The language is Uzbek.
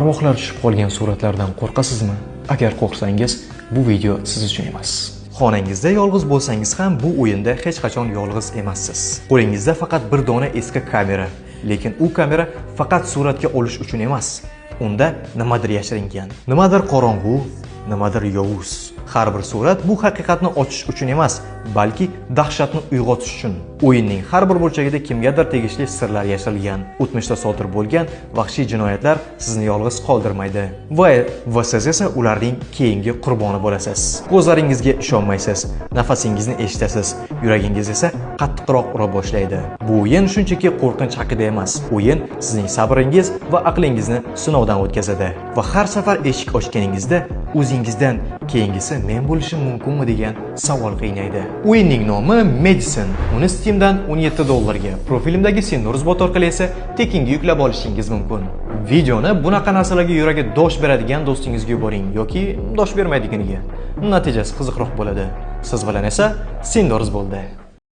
Arvohlar tushib qolgan suratlardan qo'rqasizmi? Agar qo'rqsangiz, bu video siz uchun emas. Xonangizda yolg'iz bo'lsangiz ham bu o'yinda hech qachon yolg'iz emassiz. Qo'lingizda faqat bir dona eski kamera, lekin u kamera faqat suratga olish uchun emas. Unda nimadir yashiringan, nimadir qorong'u, nimadir yovuz. Har bir surat bu haqiqatni ochish uchun emas, balki dahshatni uyg'otish uchun. O'yinning har bir burchagida kimgadir tegishli sirlar yashirilgan, o'tmishda sodir bo'lgan vahshiy jinoyatlar sizni yolg'iz qoldirmaydi. Va siz esa ularning keyingi qurboni bo'lasiz. Ko'zlaringizga ishonmaysiz, nafasingizni eshitasiz, yuragingiz esa qattiqroq ura boshlaydi. Bu o'yin shunchaki qo'rqinch haqida emas, o'yin sizning sabringiz va aqlingizni sinovdan o'tkazadi. Va har safar eshik ochganingizda o'zingizdan keyingisi men bo'lishim mumkinmi degan savol qiynaydi. O'yinning nomi Medicine. Uni Steamdan $17 ga, profilimdagi Sindoruzbot orqali esa tekinga yuklab olishingiz mumkin. Videoni bunaqa narsalarga yuragi dosh beradigan do'stingizga yuboring yoki dosh bermaydiganiga. Natijasi qiziqroq bo'ladi. Siz bilan esa Sindoruz bo'ldi.